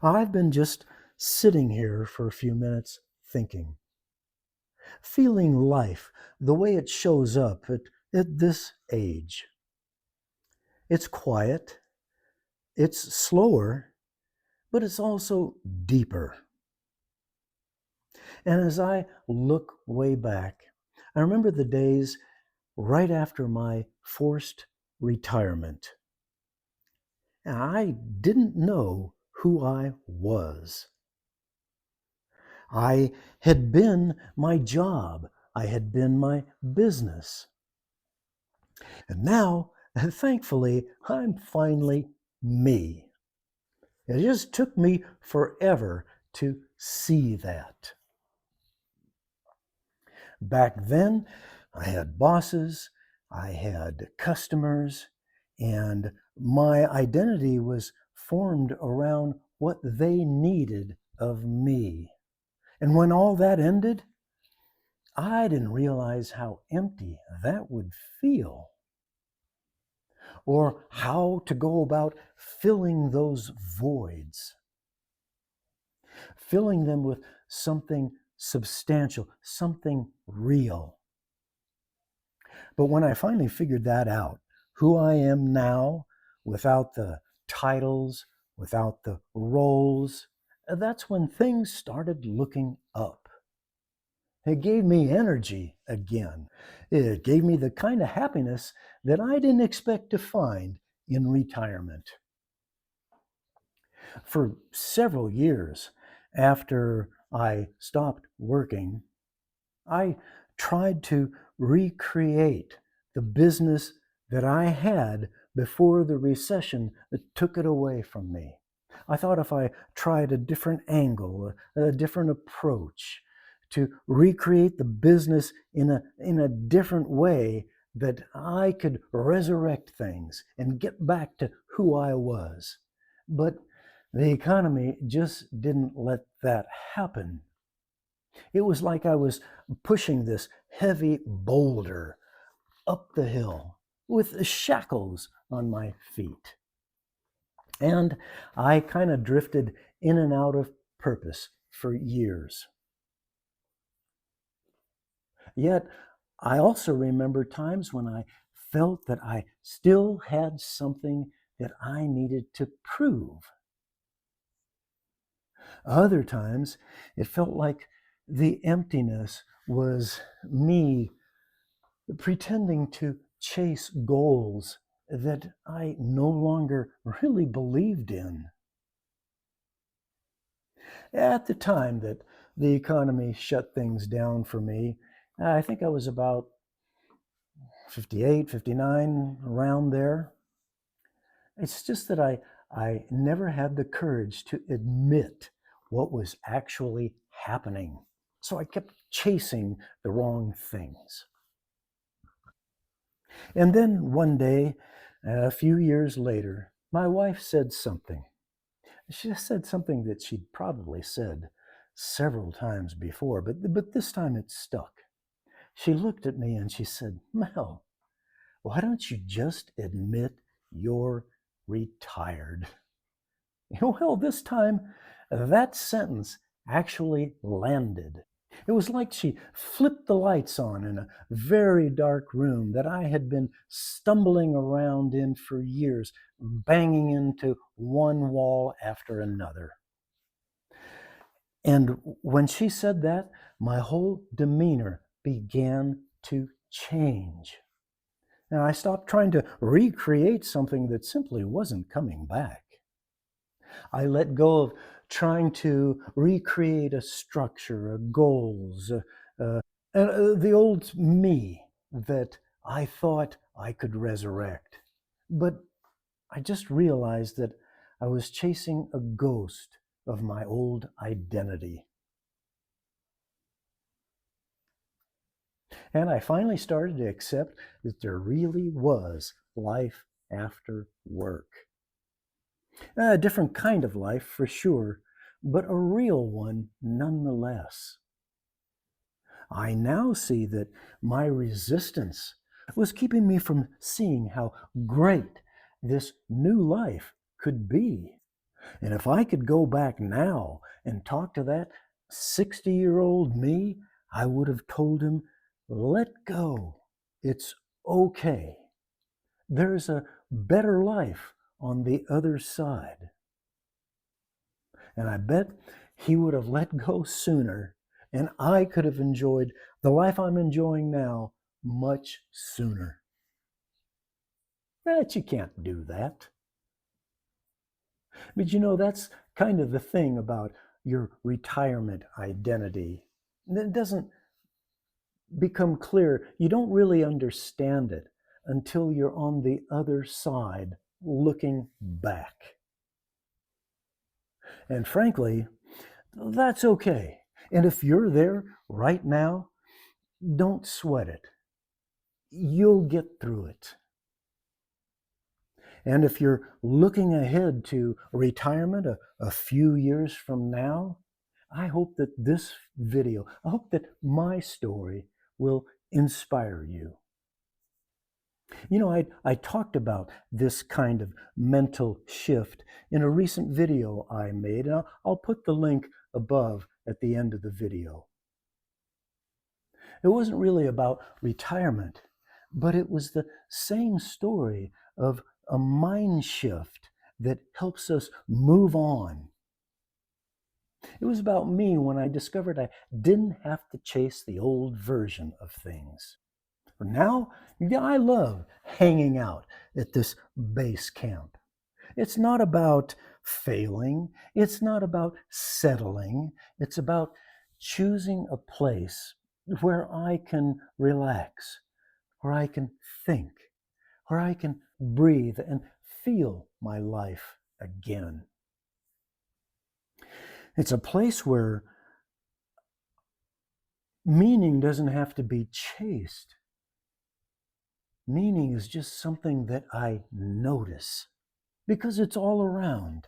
I've been just sitting here for a few minutes thinking, feeling life the way it shows up at this age. It's quiet, it's slower, but it's also deeper. And as I look way back, I remember the days right after my forced retirement. And I didn't know who I was. I had been my job. I had been my business. And now, thankfully, I'm finally me. It just took me forever to see that. Back then, I had bosses, I had customers, and my identity was formed around what they needed of me. And when all that ended, I didn't realize how empty that would feel, or how to go about filling those voids, filling them with something substantial, something real. But when I finally figured that out, who I am now, without the titles, without the roles, that's when things started looking up. It gave me energy again. It gave me the kind of happiness that I didn't expect to find in retirement. For several years after I stopped working, I tried to recreate the business that I had before the recession that took it away from me. I thought if I tried a different angle, a different approach, to recreate the business in a different way, that I could resurrect things and get back to who I was. But the economy just didn't let that happen. It was like I was pushing this heavy boulder up the hill with shackles on my feet. And I kind of drifted in and out of purpose for years. Yet, I also remember times when I felt that I still had something that I needed to prove. Other times, it felt like the emptiness was me pretending to chase goals that I no longer really believed in. At the time that the economy shut things down for me, I think I was about 58, 59, around there. It's just that I never had the courage to admit what was actually happening. So I kept chasing the wrong things. And then one day, a few years later, my wife said something. She said something that she'd probably said several times before, but this time it stuck. She looked at me and she said, "Mel, why don't you just admit you're retired?" Well, this time that sentence actually landed. It was like she flipped the lights on in a very dark room that I had been stumbling around in for years, banging into one wall after another. And when she said that, my whole demeanor began to change. And I stopped trying to recreate something that simply wasn't coming back. I let go of trying to recreate a structure, goals, the old me that I thought I could resurrect. But I just realized that I was chasing a ghost of my old identity. And I finally started to accept that there really was life after work. A different kind of life for sure, but a real one nonetheless. I now see that my resistance was keeping me from seeing how great this new life could be. And if I could go back now and talk to that 60-year-old me, I would have told him, let go. It's okay. There's a better life on the other side. And I bet he would have let go sooner, and I could have enjoyed the life I'm enjoying now much sooner. But you can't do that. But that's kind of the thing about your retirement identity. It doesn't become clear. You don't really understand it until you're on the other side looking back. And frankly, that's okay. And if you're there right now, don't sweat it. You'll get through it. And if you're looking ahead to retirement a few years from now, I hope that this video, I hope that my story will inspire you. I talked about this kind of mental shift in a recent video I made, and I'll put the link above at the end of the video. It wasn't really about retirement, but it was the same story of a mind shift that helps us move on. It was about me when I discovered I didn't have to chase the old version of things. Now, I love hanging out at this base camp. It's not about failing. It's not about settling. It's about choosing a place where I can relax, where I can think, where I can breathe and feel my life again. It's a place where meaning doesn't have to be chased. Meaning is just something that I notice because it's all around.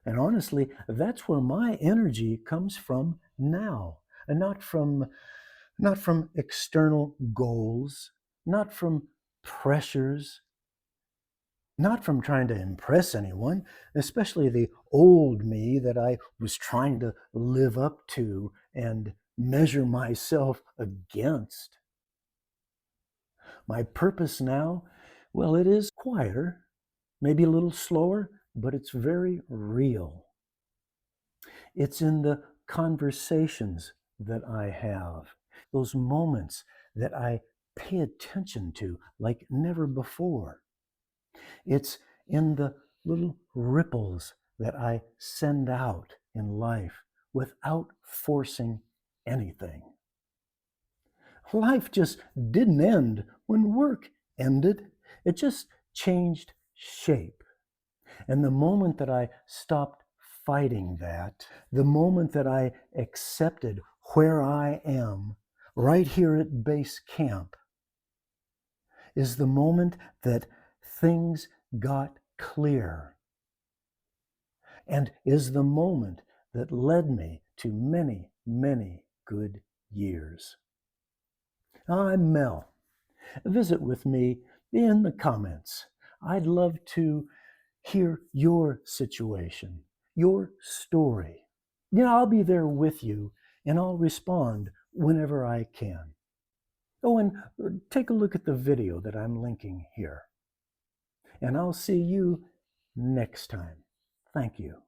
And honestly, that's where my energy comes from now, and not from external goals, not from pressures, not from trying to impress anyone, especially the old me that I was trying to live up to and measure myself against. My purpose now, well, it is quieter, maybe a little slower, but it's very real. It's in the conversations that I have, those moments that I pay attention to like never before. It's in the little ripples that I send out in life without forcing anything. Life just didn't end when work ended. It just changed shape. And the moment that I stopped fighting that, the moment that I accepted where I am, right here at base camp, is the moment that things got clear, and is the moment that led me to many, many good years. I'm Mel. Visit with me in the comments. I'd love to hear your situation, your story. I'll be there with you, and I'll respond whenever I can. Oh, and take a look at the video that I'm linking here. And I'll see you next time. Thank you.